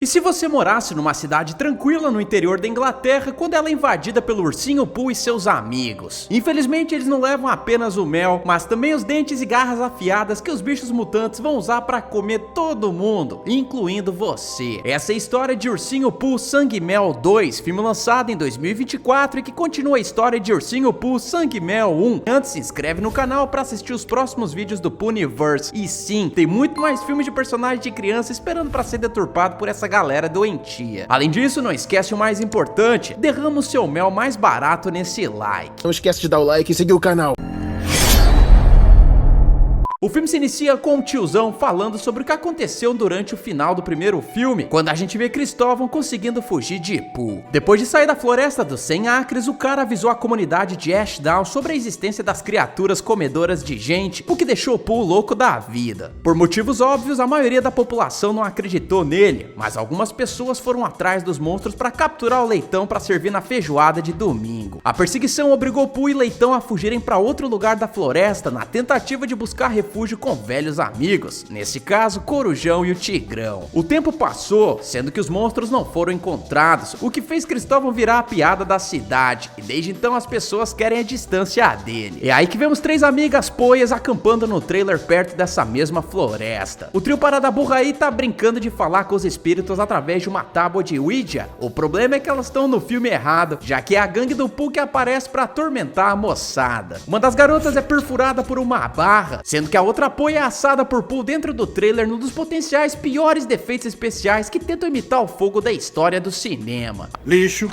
E se você morasse numa cidade tranquila no interior da Inglaterra quando ela é invadida pelo ursinho Pooh e seus amigos? Infelizmente eles não levam apenas o mel, mas também os dentes e garras afiadas que os bichos mutantes vão usar para comer todo mundo, incluindo você. Essa é a história de Ursinho Pooh Sangue Mel 2, filme lançado em 2024 e que continua a história de Ursinho Pooh Sangue Mel 1. Antes, se inscreve no canal para assistir os próximos vídeos do Poohniverse. E sim, tem muito mais filmes de personagens de criança esperando para ser deturpado por essa galera doentia. Além disso, não esquece o mais importante, derrama o seu mel mais barato nesse like. Não esquece de dar o like e seguir o canal. O filme se inicia com um tiozão falando sobre o que aconteceu durante o final do primeiro filme, quando a gente vê Cristóvão conseguindo fugir de Pooh. Depois de sair da floresta dos 100 acres, o cara avisou a comunidade de Ashdown sobre a existência das criaturas comedoras de gente, o que deixou Pooh louco da vida. Por motivos óbvios, a maioria da população não acreditou nele, mas algumas pessoas foram atrás dos monstros para capturar o Leitão para servir na feijoada de domingo. A perseguição obrigou Pooh e Leitão a fugirem para outro lugar da floresta na tentativa de buscar refúgio com velhos amigos, nesse caso Corujão e o Tigrão. O tempo passou, sendo que os monstros não foram encontrados, o que fez Cristóvão virar a piada da cidade, e desde então as pessoas querem a distância dele. É aí que vemos três amigas poias acampando no trailer perto dessa mesma floresta. O trio Parada Burra aí tá brincando de falar com os espíritos através de uma tábua de Ouija. O problema é que elas estão no filme errado, já que é a gangue do Pooh que aparece para atormentar a moçada. Uma das garotas é perfurada por uma barra, sendo que a outra apoia é assada por Pooh dentro do trailer num dos potenciais piores defeitos especiais que tentam imitar o fogo da história do cinema. Lixo.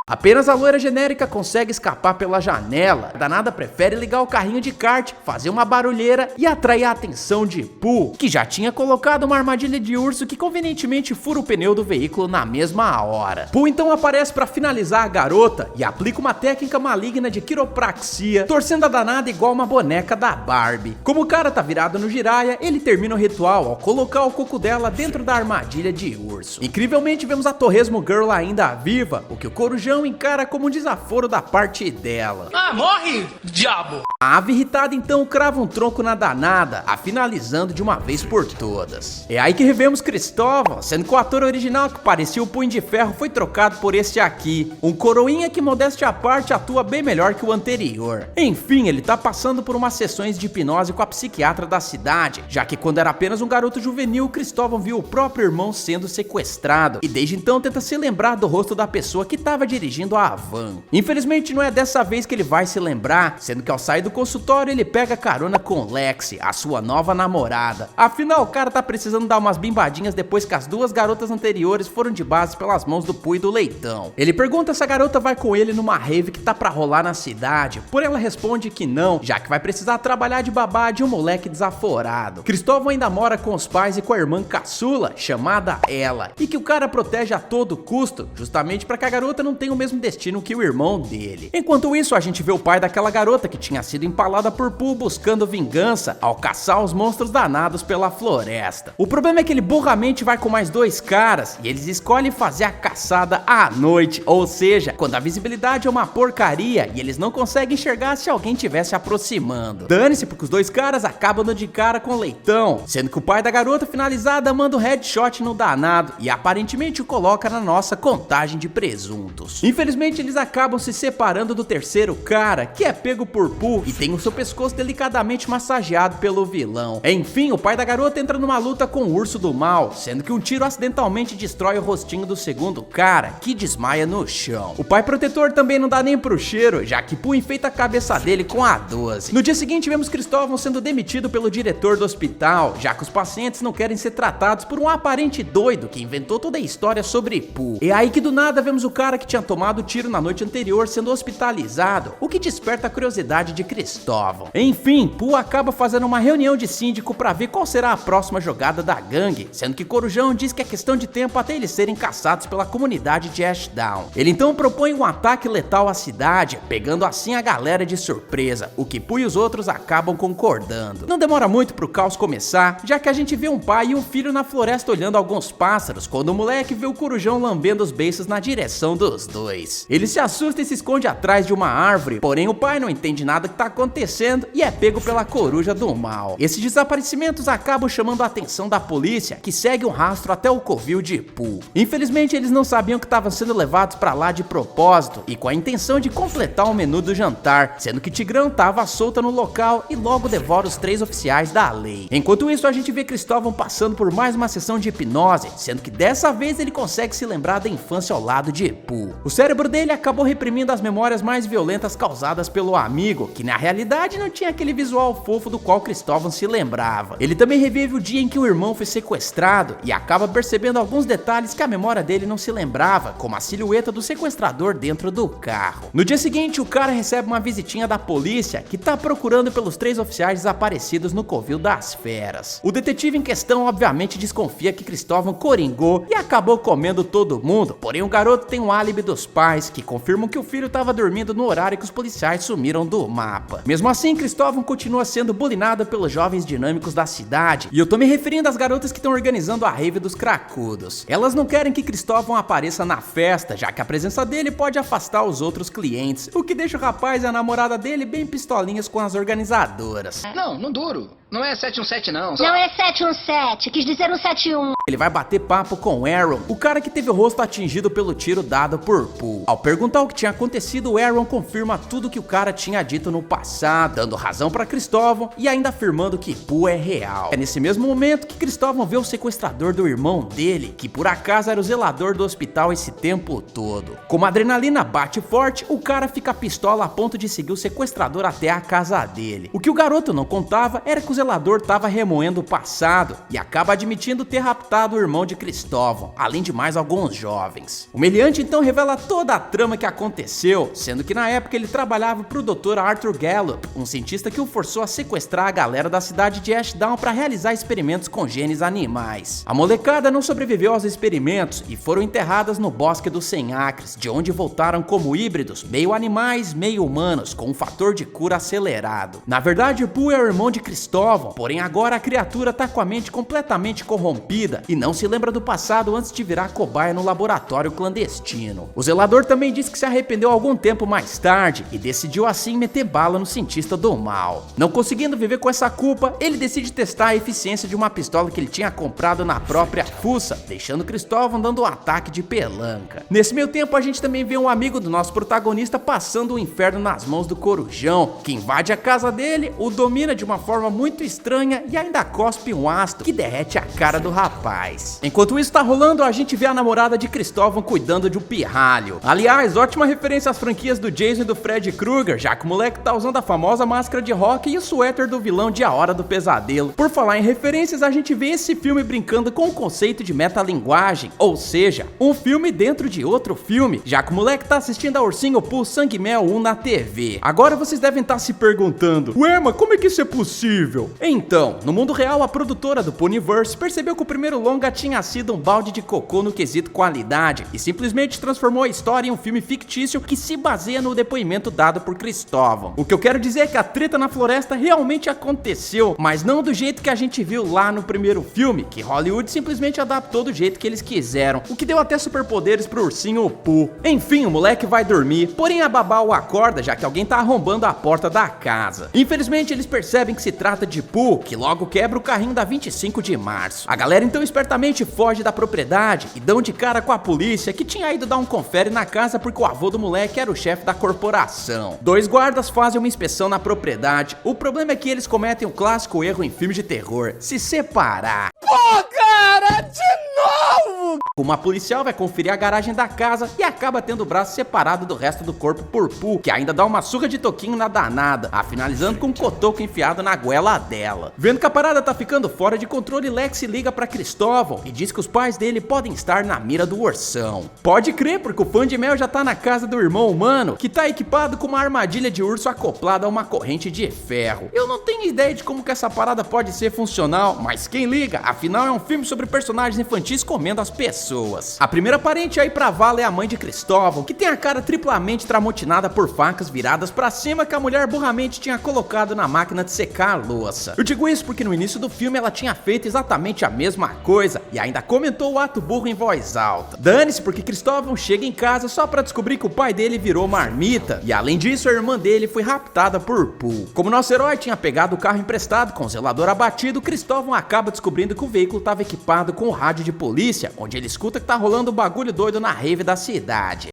Apenas a loira genérica consegue escapar pela janela. A danada prefere ligar o carrinho de kart, fazer uma barulheira e atrair a atenção de Pooh, que já tinha colocado uma armadilha de urso que convenientemente fura o pneu do veículo na mesma hora. Pooh então aparece para finalizar a garota e aplica uma técnica maligna de quiropraxia, torcendo a danada igual uma boneca da Barbie. Como o cara tá virado no Jiraiya, ele termina o ritual ao colocar o coco dela dentro da armadilha de urso. Incrivelmente vemos a Torresmo Girl ainda viva, o que o Corujão encara como um desaforo da parte dela. Ah, morre, diabo! A ave irritada então crava um tronco na danada, a finalizando de uma vez por todas. É aí que revemos Cristóvão, sendo que o ator original que parecia o Punho de Ferro foi trocado por esse aqui, um coroinha que modéstia à parte atua bem melhor que o anterior. Enfim, ele tá passando por umas sessões de hipnose com a psiquiatra da cidade, já que quando era apenas um garoto juvenil, Cristóvão viu o próprio irmão sendo sequestrado, e desde então tenta se lembrar do rosto da pessoa que estava dirigindo a van. Infelizmente não é dessa vez que ele vai se lembrar, sendo que ao sair do consultório ele pega carona com Lexi, a sua nova namorada. Afinal o cara tá precisando dar umas bimbadinhas depois que as duas garotas anteriores foram de base pelas mãos do Pooh e do Leitão. Ele pergunta se a garota vai com ele numa rave que tá pra rolar na cidade, porém ela responde que não, já que vai precisar trabalhar de babá de um moleque desaforado. Cristóvão ainda mora com os pais e com a irmã caçula, chamada Ela, e que o cara protege a todo custo, justamente para que a garota não tenha o mesmo destino que o irmão dele. Enquanto isso, a gente vê o pai daquela garota que tinha sido empalada por Pooh buscando vingança ao caçar os monstros danados pela floresta. O problema é que ele burramente vai com mais dois caras e eles escolhem fazer a caçada à noite, ou seja, quando a visibilidade é uma porcaria e eles não conseguem enxergar se alguém estiver se aproximando. Dane-se, porque os dois caras acabam dando de cara com o Leitão, sendo que o pai da garota finalizada manda um headshot no danado e aparentemente o coloca na nossa contagem de presuntos. Infelizmente eles acabam se separando do terceiro cara, que é pego por Pooh e tem o seu pescoço delicadamente massageado pelo vilão. Enfim, o pai da garota entra numa luta com o urso do mal, sendo que um tiro acidentalmente destrói o rostinho do segundo cara, que desmaia no chão. O pai protetor também não dá nem pro cheiro, já que Pooh enfeita a cabeça dele com a 12. No dia seguinte vemos Cristóvão sendo demitido pelo diretor do hospital, já que os pacientes não querem ser tratados por um aparente doido que inventou toda a história sobre Pooh. É aí que do nada vemos o cara que tinha tomado tiro na noite anterior sendo hospitalizado, o que desperta a curiosidade de Cristóvão. Enfim, Pooh acaba fazendo uma reunião de síndico para ver qual será a próxima jogada da gangue, sendo que Corujão diz que é questão de tempo até eles serem caçados pela comunidade de Ashdown. Ele então propõe um ataque letal à cidade, pegando assim a galera de surpresa, o que Pooh e os outros acabam concordando. Não demora muito pro caos começar, já que a gente vê um pai e um filho na floresta olhando alguns pássaros, quando o moleque vê o Corujão lambendo os beiços na direção dos dois. dois. Ele se assusta e se esconde atrás de uma árvore, porém o pai não entende nada que tá acontecendo e é pego pela coruja do mal. Esses desaparecimentos acabam chamando a atenção da polícia, que segue um rastro até o covil de Pooh. Infelizmente eles não sabiam que estavam sendo levados pra lá de propósito e com a intenção de completar o menu do jantar, sendo que Tigrão tava solta no local e logo devora os 3 oficiais da lei. Enquanto isso, a gente vê Cristóvão passando por mais uma sessão de hipnose, sendo que dessa vez ele consegue se lembrar da infância ao lado de Pooh. O cérebro dele acabou reprimindo as memórias mais violentas causadas pelo amigo, que na realidade não tinha aquele visual fofo do qual Cristóvão se lembrava. Ele também revive o dia em que o irmão foi sequestrado e acaba percebendo alguns detalhes que a memória dele não se lembrava, como a silhueta do sequestrador dentro do carro. No dia seguinte, o cara recebe uma visitinha da polícia, que tá procurando pelos 3 oficiais desaparecidos no covil das feras. O detetive em questão obviamente desconfia que Cristóvão coringou e acabou comendo todo mundo, porém o garoto tem um álibi dos pais, que confirmam que o filho estava dormindo no horário que os policiais sumiram do mapa. Mesmo assim, Cristóvão continua sendo bulinado pelos jovens dinâmicos da cidade, e eu tô me referindo às garotas que estão organizando a rave dos cracudos. Elas não querem que Cristóvão apareça na festa, já que a presença dele pode afastar os outros clientes, o que deixa o rapaz e a namorada dele bem pistolinhas com as organizadoras. Não duro. Não é 717 não. Não é 717, quis dizer 171. Ele vai bater papo com Aaron, o cara que teve o rosto atingido pelo tiro dado por Pooh. Ao perguntar o que tinha acontecido, Aaron confirma tudo que o cara tinha dito no passado, dando razão para Cristóvão e ainda afirmando que Pooh é real. É nesse mesmo momento que Cristóvão vê o sequestrador do irmão dele, que por acaso era o zelador do hospital esse tempo todo. Como a adrenalina bate forte, o cara fica pistola a ponto de seguir o sequestrador até a casa dele. O que o garoto não contava era que o zelador estava remoendo o passado e acaba admitindo ter raptado o irmão de Cristóvão, além de mais alguns jovens. O meliante então revela toda a trama que aconteceu, sendo que na época ele trabalhava pro Dr. Arthur Gallup, um cientista que o forçou a sequestrar a galera da cidade de Ashdown para realizar experimentos com genes animais. A molecada não sobreviveu aos experimentos e foram enterradas no Bosque dos 100 Acres, de onde voltaram como híbridos, meio animais, meio humanos, com um fator de cura acelerado. Na verdade, Pooh é o irmão de Cristóvão, porém agora a criatura tá com a mente completamente corrompida e não se lembra do passado antes de virar cobaia no laboratório clandestino. O zelador também disse que se arrependeu algum tempo mais tarde e decidiu assim meter bala no cientista do mal. Não conseguindo viver com essa culpa, ele decide testar a eficiência de uma pistola que ele tinha comprado na própria fuça, deixando Cristóvão dando um ataque de pelanca. Nesse meio tempo a gente também vê um amigo do nosso protagonista passando o inferno nas mãos do corujão, que invade a casa dele, o domina de uma forma muito estranha e ainda cospe um ácido que derrete a cara do rapaz. Enquanto isso tá rolando, a gente vê a namorada de Cristóvão cuidando de um pirralho. Aliás, ótima referência às franquias do Jason e do Freddy Krueger, já que o moleque tá usando a famosa máscara de rock e o suéter do vilão de A Hora do Pesadelo. Por falar em referências, a gente vê esse filme brincando com o conceito de metalinguagem, ou seja, um filme dentro de outro filme, já que o moleque tá assistindo a Ursinho Pooh Sangue Mel 1 na TV. Agora vocês devem estar se perguntando, ué, mas como é que isso é possível? Então, no mundo real, a produtora do Ponyverse percebeu que o primeiro longa tinha sido um balde de cocô no quesito qualidade e simplesmente transformou a história em um filme fictício que se baseia no depoimento dado por Cristóvão. O que eu quero dizer é que a treta na floresta realmente aconteceu, mas não do jeito que a gente viu lá no primeiro filme, que Hollywood simplesmente adaptou do jeito que eles quiseram, o que deu até superpoderes pro ursinho Pooh. Enfim, o moleque vai dormir, porém a babá o acorda já que alguém tá arrombando a porta da casa. Infelizmente eles percebem que se trata de Pooh, que logo quebra o carrinho da 25 de março. A galera então espertamente foge da propriedade e dão de cara com a polícia, que tinha ido dar um confere na casa porque o avô do moleque era o chefe da corporação. 2 guardas fazem uma inspeção na propriedade. O problema é que eles cometem o clássico erro em filmes de terror: se separar. Pô, cara, de novo! Uma policial vai conferir a garagem da casa e acaba tendo o braço separado do resto do corpo por Pooh, que ainda dá uma surra de toquinho na danada, finalizando com um cotoco enfiado na goela dela. Vendo que a parada tá ficando fora de controle, Lex liga pra Cristóvão e diz que os pais dele podem estar na mira do ursão. Pode crer, porque o fã de mel já tá na casa do irmão humano, que tá equipado com uma armadilha de urso acoplada a uma corrente de ferro. Eu não tenho ideia de como que essa parada pode ser funcional, mas quem liga? Afinal é um filme sobre personagens infantis Ortiz comendo as pessoas. A primeira parente a ir pra vala é a mãe de Cristóvão, que tem a cara triplamente tramotinada por facas viradas pra cima que a mulher burramente tinha colocado na máquina de secar a louça. Eu digo isso porque no início do filme ela tinha feito exatamente a mesma coisa e ainda comentou o ato burro em voz alta. Dane-se porque Cristóvão chega em casa só pra descobrir que o pai dele virou marmita e além disso a irmã dele foi raptada por Pooh. Como nosso herói tinha pegado o carro emprestado com o zelador abatido, Cristóvão acaba descobrindo que o veículo estava equipado com o rádio de polícia, onde ele escuta que tá rolando um bagulho doido na rave da cidade.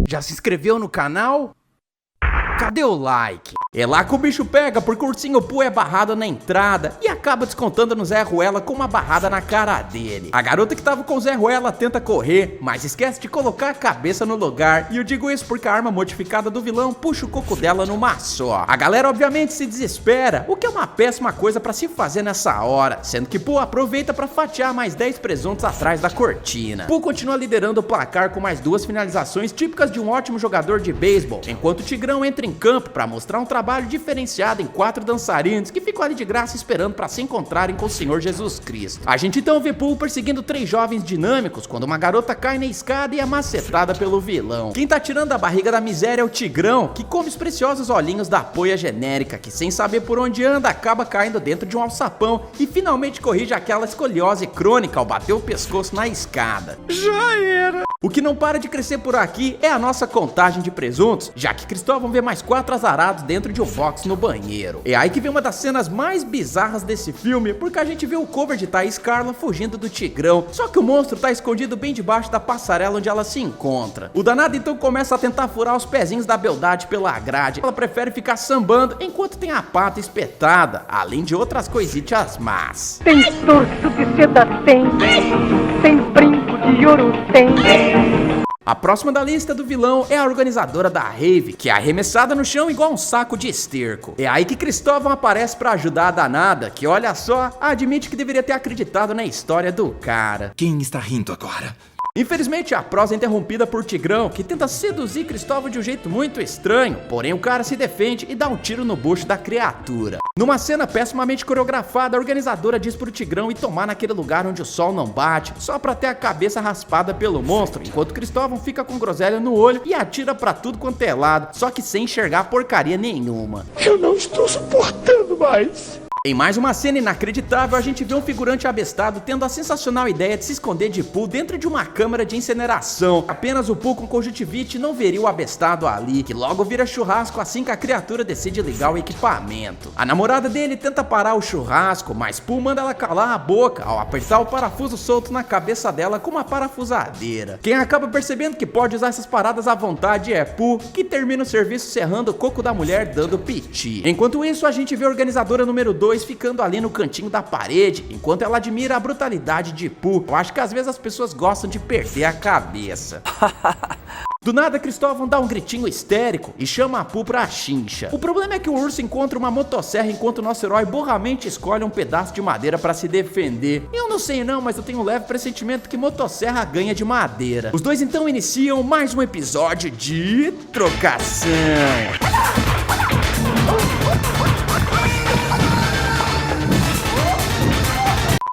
Já se inscreveu no canal? Cadê o like? É lá que o bicho pega, porque o ursinho Pooh é barrado na entrada e acaba descontando no Zé Ruela com uma barrada na cara dele. A garota que tava com o Zé Ruela tenta correr, mas esquece de colocar a cabeça no lugar. E eu digo isso porque a arma modificada do vilão puxa o coco dela numa só. A galera obviamente se desespera, o que é uma péssima coisa pra se fazer nessa hora, sendo que Pooh aproveita pra fatiar mais 10 presuntos atrás da cortina. Pooh continua liderando o placar com mais 2 finalizações típicas de um ótimo jogador de beisebol, enquanto o Tigrão entra em campo pra mostrar um trabalho diferenciado em 4 dançarinos que ficam ali de graça esperando pra se encontrarem com o Senhor Jesus Cristo. A gente então vê Pooh perseguindo 3 jovens dinâmicos quando uma garota cai na escada e é macetada pelo vilão. Quem tá tirando a barriga da miséria é o Tigrão, que come os preciosos olhinhos da poia genérica, que sem saber por onde anda acaba caindo dentro de um alçapão e finalmente corrige aquela escoliose crônica ao bater o pescoço na escada. Já era! O que não para de crescer por aqui é a nossa contagem de presuntos, já que Cristóvão vê mais 4 azarados dentro de um box no banheiro. É aí que vem uma das cenas mais bizarras desse filme, porque a gente vê o cover de Thaís Carla fugindo do Tigrão, só que o monstro tá escondido bem debaixo da passarela onde ela se encontra. O danado então começa a tentar furar os pezinhos da beldade pela grade, ela prefere ficar sambando enquanto tem a pata espetada, além de outras coisitas más. Tem torso de seda, tem brinco de ouro, tem. A próxima da lista do vilão é a organizadora da rave, que é arremessada no chão igual um saco de esterco. É aí que Cristóvão aparece pra ajudar a danada, que olha só, admite que deveria ter acreditado na história do cara. Quem está rindo agora? Infelizmente a prosa é interrompida por Tigrão, que tenta seduzir Cristóvão de um jeito muito estranho, porém o cara se defende e dá um tiro no bucho da criatura. Numa cena pessimamente coreografada, a organizadora diz pro Tigrão ir tomar naquele lugar onde o sol não bate, só pra ter a cabeça raspada pelo monstro, enquanto Cristóvão fica com groselha no olho e atira pra tudo quanto é lado, só que sem enxergar porcaria nenhuma. Eu não estou suportando mais. Em mais uma cena inacreditável, a gente vê um figurante abestado tendo a sensacional ideia de se esconder de Pooh dentro de uma câmara de incineração. Apenas o Pooh com conjuntivite não veria o abestado ali, que logo vira churrasco assim que a criatura decide ligar o equipamento. A namorada dele tenta parar o churrasco, mas Pooh manda ela calar a boca ao apertar o parafuso solto na cabeça dela com uma parafusadeira. Quem acaba percebendo que pode usar essas paradas à vontade é Pooh, que termina o serviço serrando o coco da mulher dando piti. Enquanto isso, a gente vê a organizadora número 2 ficando ali no cantinho da parede, enquanto ela admira a brutalidade de Pooh. Eu acho que às vezes as pessoas gostam de perder a cabeça. Do nada, Cristóvão dá um gritinho histérico e chama a Pooh pra chincha. O problema é que o urso encontra uma motosserra enquanto o nosso herói burramente escolhe um pedaço de madeira pra se defender. Eu não sei não, mas eu tenho um leve pressentimento que motosserra ganha de madeira. Os dois então iniciam mais um episódio de trocação.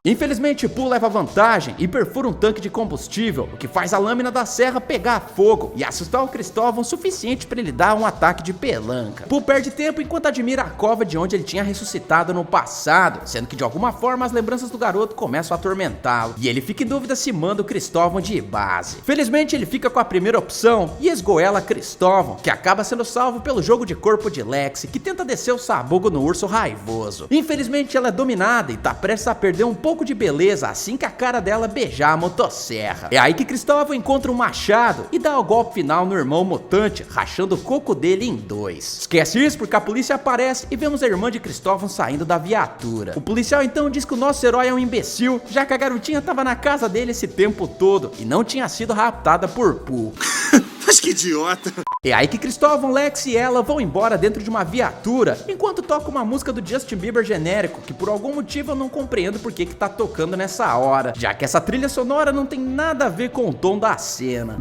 Infelizmente, Pooh leva vantagem e perfura um tanque de combustível, o que faz a lâmina da serra pegar fogo e assustar o Cristóvão o suficiente para ele dar um ataque de pelanca. Pooh perde tempo enquanto admira a cova de onde ele tinha ressuscitado no passado, sendo que de alguma forma as lembranças do garoto começam a atormentá-lo, e ele fica em dúvida se manda o Cristóvão de base. Felizmente ele fica com a primeira opção e esgoela Cristóvão, que acaba sendo salvo pelo jogo de corpo de Lexi, que tenta descer o sabugo no urso raivoso. Infelizmente ela é dominada e tá prestes a perder um pouco de beleza assim que a cara dela beijar a motosserra. É aí que Cristóvão encontra um machado e dá o golpe final no irmão mutante, rachando o coco dele em 2. Esquece isso porque a polícia aparece e vemos a irmã de Cristóvão saindo da viatura. O policial então diz que o nosso herói é um imbecil, já que a garotinha tava na casa dele esse tempo todo e não tinha sido raptada por Pooh. Mas que idiota! É aí que Cristóvão, Lex e ela vão embora dentro de uma viatura, enquanto toca uma música do Justin Bieber genérico, que por algum motivo eu não compreendo porque que tá tocando nessa hora, já que essa trilha sonora não tem nada a ver com o tom da cena.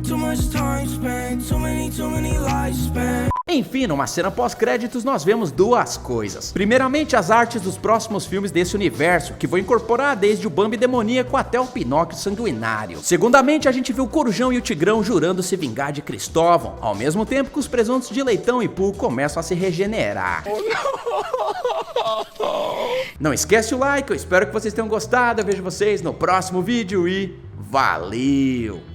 Enfim, numa cena pós-créditos nós vemos duas coisas. Primeiramente, as artes dos próximos filmes desse universo, que vão incorporar desde o Bambi demoníaco até o Pinóquio sanguinário. Segundamente, a gente viu o Corujão e o Tigrão jurando se vingar de Cristóvão, ao mesmo tempo que os presuntos de Leitão e Pooh começam a se regenerar. Não esquece o like, eu espero que vocês tenham gostado, eu vejo vocês no próximo vídeo e valeu!